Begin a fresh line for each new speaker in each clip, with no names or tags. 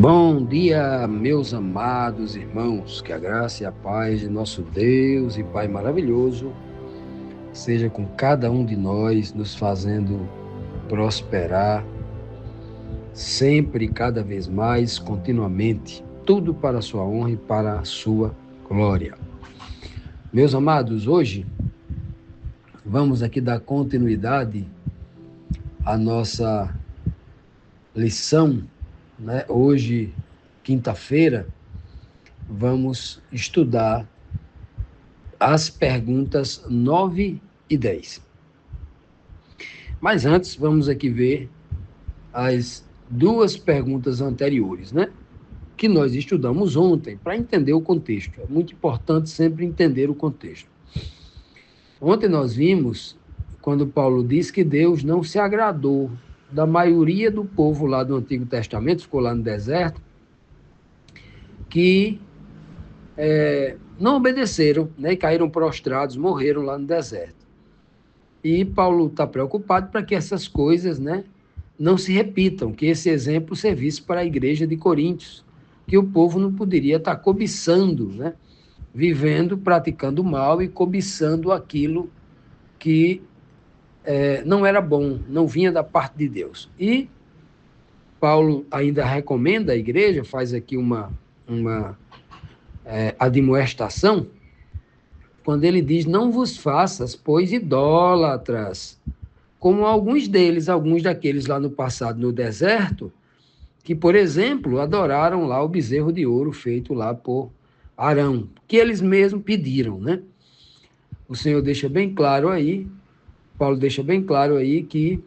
Bom dia, meus amados irmãos, que a graça e a paz de nosso Deus e Pai maravilhoso seja com cada um de nós, nos fazendo prosperar sempre, cada vez mais, continuamente, tudo para a sua honra e para a sua glória. Meus amados, hoje vamos aqui dar continuidade à nossa lição, né? Hoje, quinta-feira, vamos estudar as perguntas 9 e 10. Mas antes, vamos aqui ver as duas perguntas anteriores, né? Que nós estudamos ontem, para entender o contexto. É muito importante sempre entender o contexto. Ontem nós vimos, quando Paulo diz que Deus não se agradou da maioria do povo lá do Antigo Testamento, ficou lá no deserto, que não obedeceram, né, e caíram prostrados, morreram lá no deserto. E Paulo está preocupado para que essas coisas, né, não se repitam, que esse exemplo servisse para a igreja de Coríntios, que o povo não poderia estar cobiçando, né, vivendo, praticando mal e cobiçando aquilo que não era bom, não vinha da parte de Deus. E Paulo ainda recomenda à igreja, faz aqui uma admoestação, quando ele diz: não vos faças, pois, idólatras, como alguns daqueles lá no passado, no deserto, que, por exemplo, adoraram lá o bezerro de ouro feito lá por Arão, que eles mesmos pediram, né? O Senhor deixa bem claro aí, Paulo deixa bem claro aí que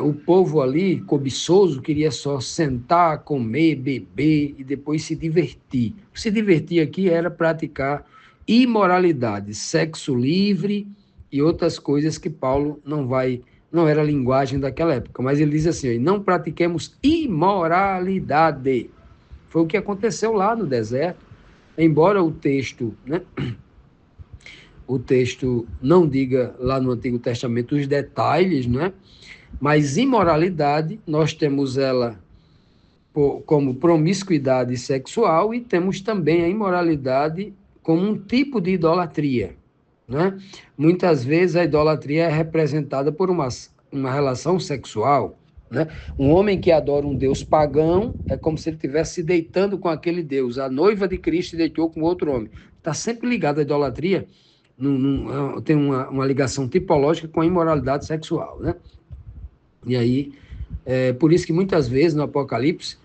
o povo ali, cobiçoso, queria só sentar, comer, beber e depois se divertir. Se divertir aqui era praticar imoralidade, sexo livre e outras coisas que Paulo não era a linguagem daquela época, mas ele diz assim: não pratiquemos imoralidade. Foi o que aconteceu lá no deserto, embora o texto não diga lá no Antigo Testamento os detalhes, né? Mas imoralidade, nós temos ela como promiscuidade sexual e temos também a imoralidade como um tipo de idolatria, né? Muitas vezes a idolatria é representada por uma relação sexual, né? Um homem que adora um deus pagão é como se ele estivesse se deitando com aquele deus. A noiva de Cristo se deitou com outro homem. Está sempre ligado à idolatria, tem uma ligação tipológica com a imoralidade sexual, né? E aí, por isso que muitas vezes no Apocalipse,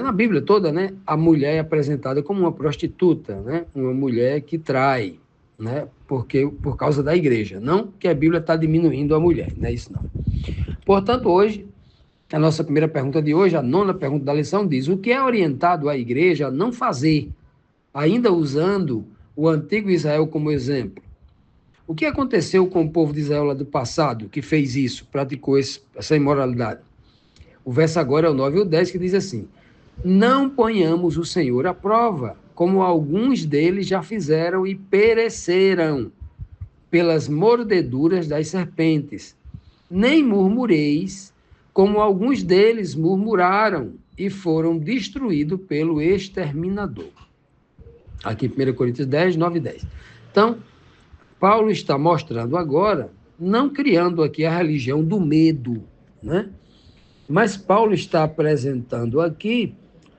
na Bíblia toda, né, a mulher é apresentada como uma prostituta, né, uma mulher que trai, né, por causa da igreja. Não que a Bíblia está diminuindo a mulher, não é isso não. Portanto, hoje, a nossa primeira pergunta de hoje, a nona pergunta da lição, diz: o que é orientado à igreja a não fazer, ainda usando o antigo Israel como exemplo? O que aconteceu com o povo de Israel lá do passado, que fez isso, praticou essa imoralidade? O verso agora é o 9 e o 10, que diz assim: não ponhamos o Senhor à prova, como alguns deles já fizeram e pereceram pelas mordeduras das serpentes. Nem murmureis, como alguns deles murmuraram e foram destruídos pelo exterminador. Aqui, 1 Coríntios 10, 9 e 10. Então, Paulo está mostrando agora, não criando aqui a religião do medo, né? Mas Paulo está apresentando aqui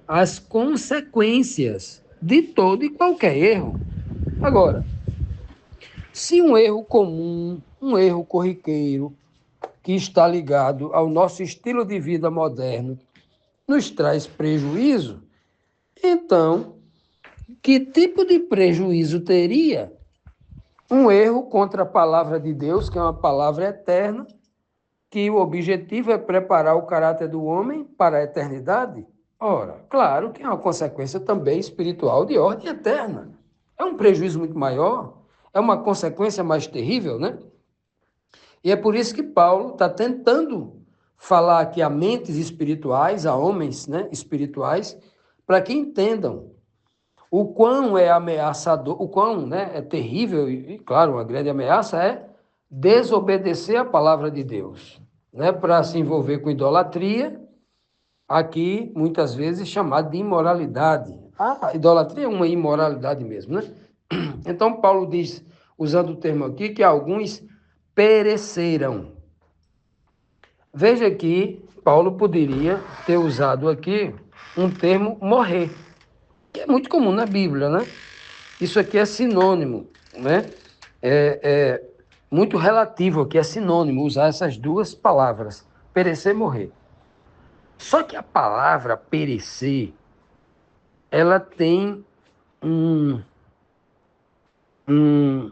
as consequências de todo e qualquer erro. Agora, se um erro comum, um erro corriqueiro, que está ligado ao nosso estilo de vida moderno, nos traz prejuízo, então, que tipo de prejuízo teria um erro contra a palavra de Deus, que é uma palavra eterna, que o objetivo é preparar o caráter do homem para a eternidade? Ora, claro que é uma consequência também espiritual de ordem eterna. É um prejuízo muito maior, é uma consequência mais terrível, né? E é por isso que Paulo está tentando falar aqui a mentes espirituais, a homens, né, espirituais, para que entendam o quão é ameaçador, o quão, né, é terrível, e claro, uma grande ameaça é desobedecer a palavra de Deus, né, para se envolver com idolatria aqui muitas vezes chamado de imoralidade. A idolatria é uma imoralidade mesmo, né? Então, Paulo diz, usando o termo aqui, que alguns pereceram. Veja que Paulo poderia ter usado aqui um termo morrer, que é muito comum na Bíblia, né? Isso aqui é sinônimo, né? É muito relativo aqui, é sinônimo usar essas duas palavras, perecer e morrer. Só que a palavra perecer, ela tem um, um,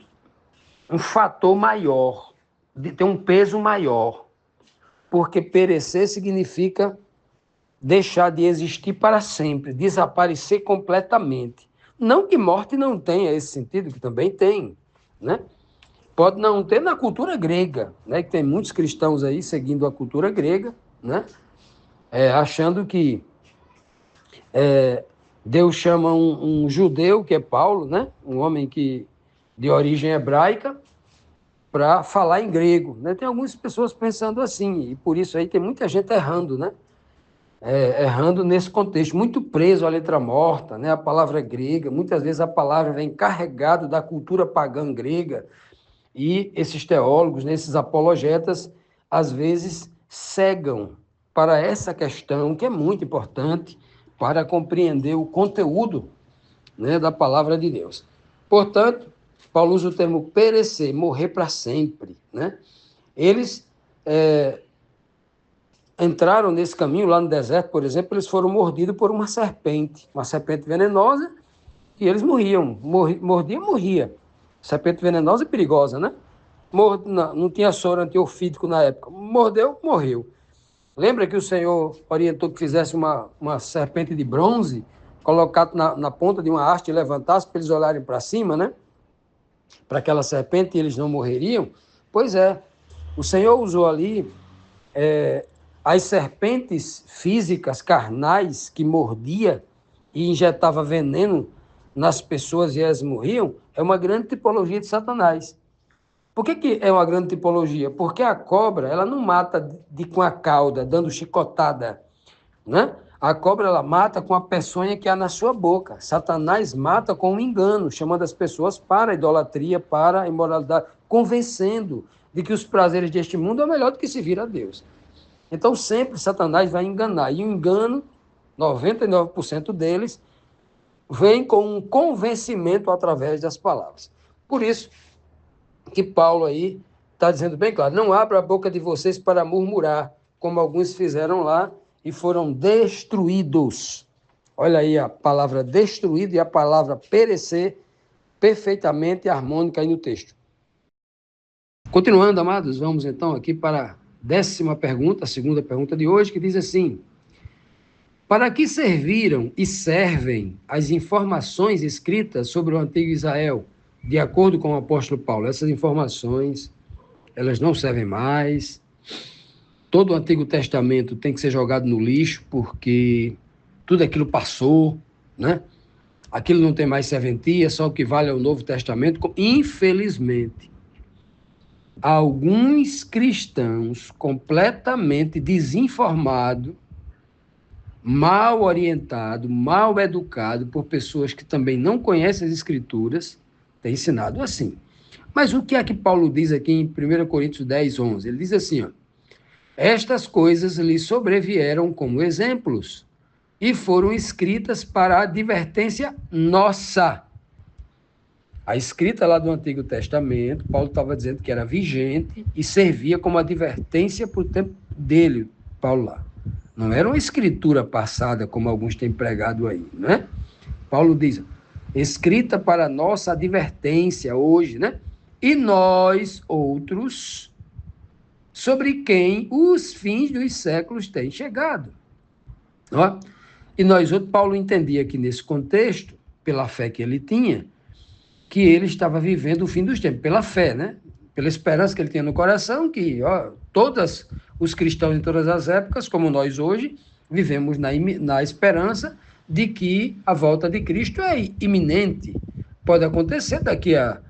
um fator maior, tem um peso maior, porque perecer significa deixar de existir para sempre, desaparecer completamente. Não que morte não tenha esse sentido, que também tem, né? Pode não ter na cultura grega, né? Que tem muitos cristãos aí seguindo a cultura grega, né? Achando que Deus chama um judeu, que é Paulo, né? Um homem de origem hebraica, para falar em grego, né? Tem algumas pessoas pensando assim, e por isso aí tem muita gente errando, né? Errando nesse contexto, muito preso à letra morta, né? A palavra grega, muitas vezes a palavra vem carregada da cultura pagã grega, e esses teólogos, né, esses apologetas, às vezes cegam para essa questão, que é muito importante para compreender o conteúdo, né, da palavra de Deus. Portanto, Paulo usa o termo perecer, morrer para sempre, né? Eles entraram nesse caminho lá no deserto, por exemplo, eles foram mordidos por uma serpente venenosa, e eles morriam. Mordia, morria. Serpente venenosa e perigosa, né? Não tinha soro antiofídico na época. Mordeu, morreu. Lembra que o Senhor orientou que fizesse uma serpente de bronze, colocado na ponta de uma haste e levantasse para eles olharem para cima, né? Para aquela serpente e eles não morreriam? Pois é, o Senhor usou ali as serpentes físicas, carnais, que mordia e injetava veneno nas pessoas e elas morriam, é uma grande tipologia de Satanás. Por que é uma grande tipologia? Porque a cobra, ela não mata com a cauda, dando chicotada, né? A cobra, ela mata com a peçonha que há na sua boca. Satanás mata com um engano, chamando as pessoas para a idolatria, para a imoralidade, convencendo de que os prazeres deste mundo é melhor do que servir a Deus. Então, sempre Satanás vai enganar. E o engano, 99% deles, vem com um convencimento através das palavras. Por isso que Paulo aí está dizendo bem claro, não abra a boca de vocês para murmurar, como alguns fizeram lá e foram destruídos. Olha aí a palavra destruído e a palavra perecer, perfeitamente harmônica aí no texto. Continuando, amados, vamos então aqui para a 10ª pergunta, a segunda pergunta de hoje, que diz assim: para que serviram e servem as informações escritas sobre o antigo Israel, de acordo com o apóstolo Paulo? Essas informações, elas não servem mais. Todo o Antigo Testamento tem que ser jogado no lixo, porque tudo aquilo passou, né? Aquilo não tem mais serventia, só o que vale é o Novo Testamento. Infelizmente, alguns cristãos completamente desinformados, mal orientado, mal educado por pessoas que também não conhecem as Escrituras, têm ensinado assim. Mas o que é que Paulo diz aqui em 1 Coríntios 10, 11? Ele diz assim, ó, estas coisas lhe sobrevieram como exemplos e foram escritas para a advertência nossa. A escrita lá do Antigo Testamento, Paulo estava dizendo que era vigente e servia como advertência para o tempo dele, Paulo lá. Não era uma escritura passada, como alguns têm pregado aí, né? Paulo diz, escrita para nossa advertência hoje, né? E nós, outros, sobre quem os fins dos séculos têm chegado. Ó, e nós, outros, Paulo entendia que nesse contexto, pela fé que ele tinha, que ele estava vivendo o fim dos tempos, pela fé, né? Pela esperança que ele tinha no coração, que todos os cristãos em todas as épocas, como nós hoje, vivemos na esperança de que a volta de Cristo é iminente. Pode acontecer daqui a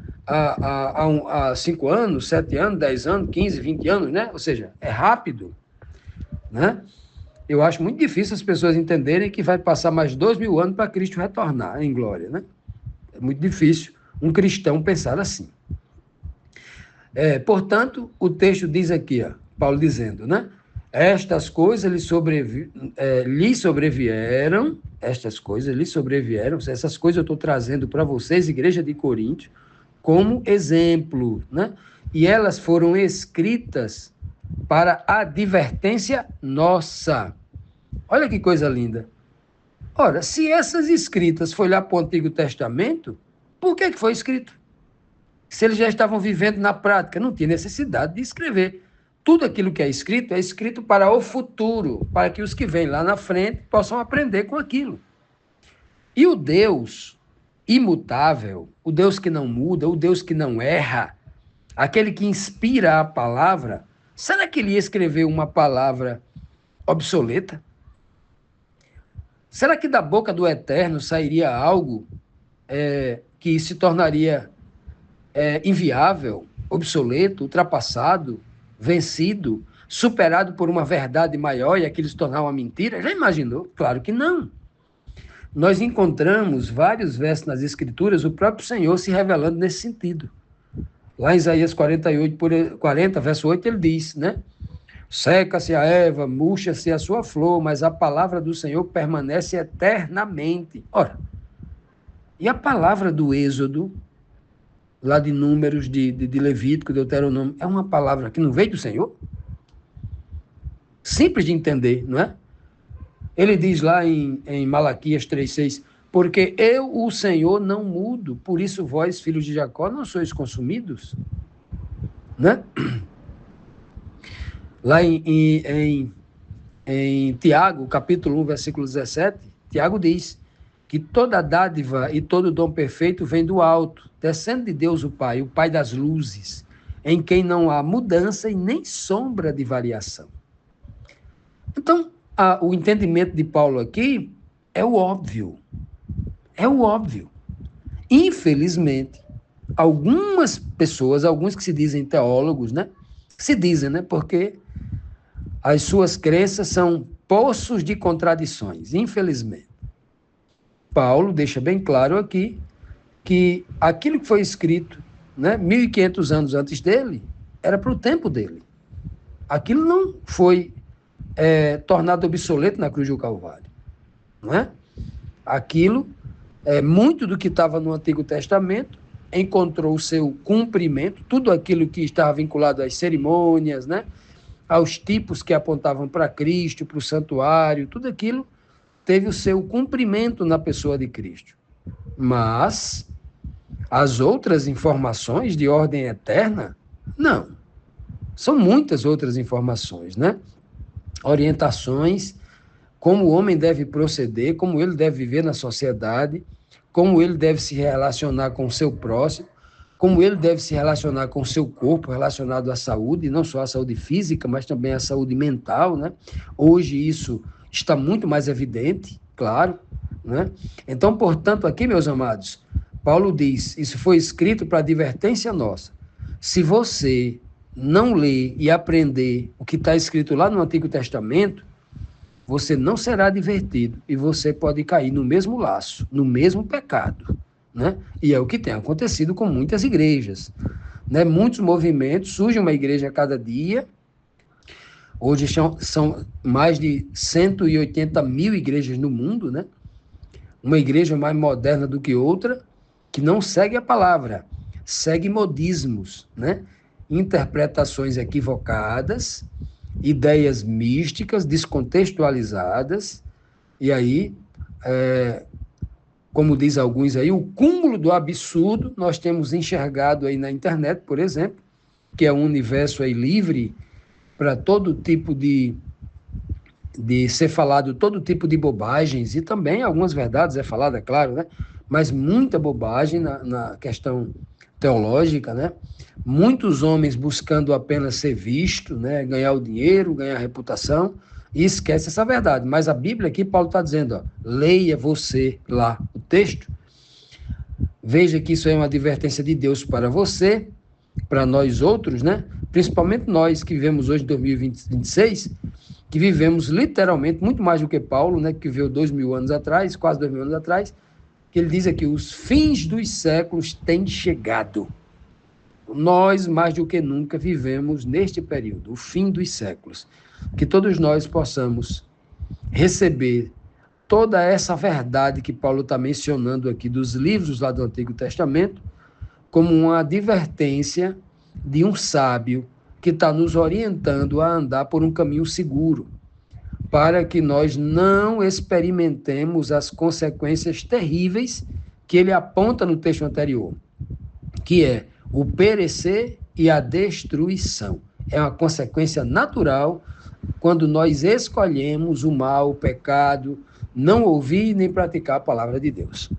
5 anos, 7 anos, 10 anos, 15, 20 anos, né? Ou seja, é rápido, né? Eu acho muito difícil as pessoas entenderem que vai passar mais 2.000 anos para Cristo retornar em glória, né? É muito difícil um cristão pensar assim. Portanto, o texto diz aqui, Paulo dizendo, né? Estas coisas lhe sobrevieram, essas coisas eu estou trazendo para vocês, igreja de Corinto, como exemplo, né? E elas foram escritas para advertência nossa. Olha que coisa linda. Ora, se essas escritas foi lá para o Antigo Testamento, por que foi escrito? Se eles já estavam vivendo na prática, não tinha necessidade de escrever. Tudo aquilo que é escrito para o futuro, para que os que vêm lá na frente possam aprender com aquilo. E o Deus imutável, o Deus que não muda, o Deus que não erra, aquele que inspira a palavra, será que ele ia escrever uma palavra obsoleta? Será que da boca do Eterno sairia algo que se tornaria inviável, obsoleto, ultrapassado, vencido, superado por uma verdade maior e aquilo se tornar uma mentira? Já imaginou? Claro que não. Nós encontramos vários versos nas Escrituras, o próprio Senhor se revelando nesse sentido. Lá em Isaías 40, verso 8, ele diz, né? Seca-se a erva, murcha-se a sua flor, mas a palavra do Senhor permanece eternamente. Ora, e a palavra do Êxodo, lá de Números, de Levítico, Deuteronômio, é uma palavra que não veio do Senhor? Simples de entender, não é? Ele diz lá em Malaquias 3,6, porque eu, o Senhor, não mudo, por isso vós, filhos de Jacó, não sois consumidos, né? Lá em Tiago, capítulo 1, versículo 17, Tiago diz que toda dádiva e todo dom perfeito vem do alto, descendo de Deus o Pai das luzes, em quem não há mudança e nem sombra de variação. Então, o entendimento de Paulo aqui é o óbvio. É o óbvio. Infelizmente, algumas pessoas, alguns que se dizem teólogos, né? Se dizem, né? Porque as suas crenças são poços de contradições, infelizmente. Paulo deixa bem claro aqui que aquilo que foi escrito, né, 1.500 anos antes dele, era para o tempo dele. Aquilo não foi tornado obsoleto na cruz do Calvário. Não é? Aquilo, muito do que estava no Antigo Testamento, encontrou o seu cumprimento, tudo aquilo que estava vinculado às cerimônias, né, aos tipos que apontavam para Cristo, para o santuário, tudo aquilo teve o seu cumprimento na pessoa de Cristo. Mas as outras informações de ordem eterna, não. São muitas outras informações, né? Orientações, como o homem deve proceder, como ele deve viver na sociedade, como ele deve se relacionar com o seu próximo, como ele deve se relacionar com o seu corpo, relacionado à saúde, não só à saúde física, mas também à saúde mental, né? Hoje isso está muito mais evidente, claro, né? Então, portanto, aqui, meus amados, Paulo diz, isso foi escrito para advertência nossa. Se você não ler e aprender o que está escrito lá no Antigo Testamento, você não será advertido e você pode cair no mesmo laço, no mesmo pecado, né? E é o que tem acontecido com muitas igrejas, né? Muitos movimentos, surge uma igreja a cada dia. Hoje são mais de 180 mil igrejas no mundo, né? Uma igreja mais moderna do que outra, que não segue a palavra, segue modismos, né? Interpretações equivocadas, ideias místicas, descontextualizadas, e aí, como diz alguns aí, o cúmulo do absurdo nós temos enxergado aí na internet, por exemplo, que é um universo aí livre para todo tipo de ser falado, todo tipo de bobagens, e também algumas verdades falada, é claro, né? Mas muita bobagem na questão teológica, né? Muitos homens buscando apenas ser visto, né? Ganhar o dinheiro, ganhar a reputação, e esquece essa verdade. Mas a Bíblia aqui, Paulo está dizendo, leia você lá o texto, veja que isso é uma advertência de Deus para você, para nós outros, né? Principalmente nós que vivemos hoje em 2026, que vivemos literalmente muito mais do que Paulo, né? Que viveu 2000 anos atrás, quase 2000 anos atrás, que ele diz aqui, os fins dos séculos têm chegado. Nós, mais do que nunca, vivemos neste período, o fim dos séculos. Que todos nós possamos receber toda essa verdade que Paulo está mencionando aqui dos livros lá do Antigo Testamento, como uma advertência de um sábio que está nos orientando a andar por um caminho seguro, para que nós não experimentemos as consequências terríveis que ele aponta no texto anterior, que é o perecer e a destruição. É uma consequência natural quando nós escolhemos o mal, o pecado, não ouvir nem praticar a palavra de Deus.